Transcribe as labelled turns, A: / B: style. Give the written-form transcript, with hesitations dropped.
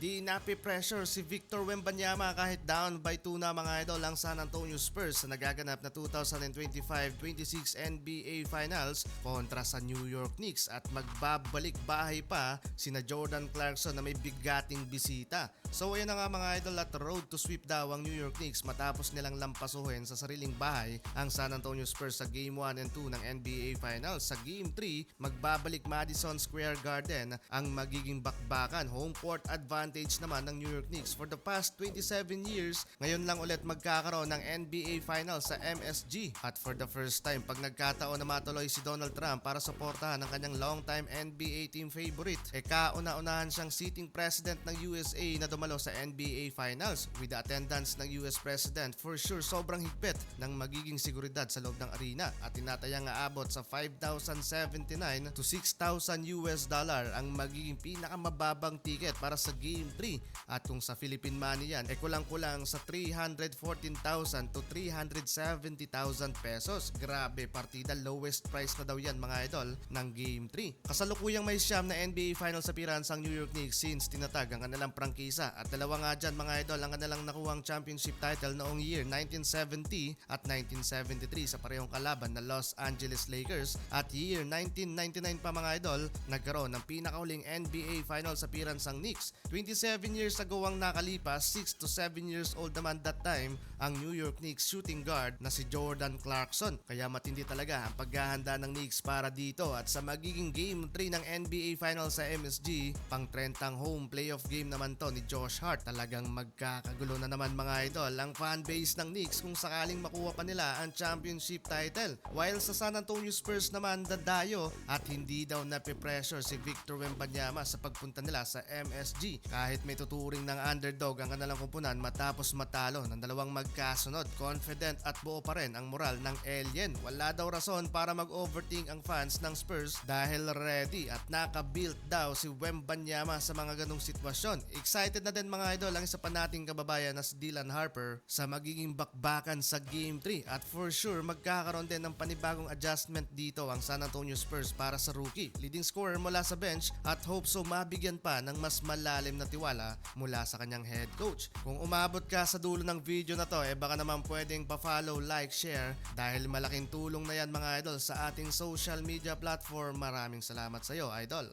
A: Di napipressure si Victor Wembanyama kahit down by 2 na mga idol ang San Antonio Spurs sa nagaganap na 2025-26 NBA Finals kontra sa New York Knicks at magbabalik bahay pa sina Jordan Clarkson na may bigating bisita. So ayan na nga mga idol at road to sweep daw ang New York Knicks matapos nilang lampasuhin sa sariling bahay ang San Antonio Spurs sa Game 1 and 2 ng NBA Finals. Sa Game 3, magbabalik Madison Square Garden ang magiging bakbakan. Home court advantage naman ng New York Knicks for the past 27 years. Ngayon lang ulit magkakaroon ng NBA Finals sa MSG. At for the first time, pag nagkataon na matuloy si Donald Trump para suportahan ang kanyang long-time NBA team favorite, kauna-unahan siyang sitting president ng USA na dumalo sa NBA Finals. With the attendance ng US President, for sure sobrang higpit ng magiging seguridad sa loob ng arena at tinatayang aabot sa $5,079 to $6,000 ang magiging pinakamababang ticket para sa Game 3 at kung sa Philippine money yan kulang-kulang sa 314,000 to 370,000 pesos. Grabe, partida, lowest price na daw yan mga idol ng Game 3. Kasalukuyang may siyam na NBA Finals appearance ang New York Knicks since tinatag ang kanilang prangkisa at dalawa nga dyan mga idol ang kanilang nakuhang championship title noong year 1970 at 1973 sa parehong kalaban na Los Angeles Lakers at year 1999 pa mga idol nagkaroon ng pinakauling NBA Finals appearance ang Knicks. 27 years ago ang nakalipas, 6 to 7 years old naman that time ang New York Knicks shooting guard na si Jordan Clarkson. Kaya matindi talaga ang paghahanda ng Knicks para dito at sa magiging Game 3 ng NBA Finals sa MSG, pang 30 home playoff game naman to ni Josh Hart. Talagang magkakagulo na naman mga idol ang fanbase ng Knicks kung sakaling makuha pa nila ang championship title. While sa San Antonio Spurs naman dadayo at hindi daw napipressure si Victor Wembanyama sa pagpunta nila sa MSG. Kahit may tuturing ng underdog ang kanilang kumpunan matapos matalo ng dalawang magkasunod, confident at buo pa rin ang moral ng Alien. Wala daw rason para mag-overthink ang fans ng Spurs dahil ready at naka-built daw si Wembanyama sa mga ganong sitwasyon. Excited na din mga idol ang isa pa nating kababayan na si Dylan Harper sa magiging bakbakan sa Game 3 at for sure magkakaroon din ng panibagong adjustment dito ang San Antonio Spurs para sa rookie. Leading scorer mula sa bench at hope so mabigyan pa ng mas malalim na tiwala mula sa kanyang head coach. Kung umabot ka sa dulo ng video na to baka naman pwedeng pa-follow, like, share dahil malaking tulong na yan mga idol sa ating social media platform. Maraming salamat sa iyo idol.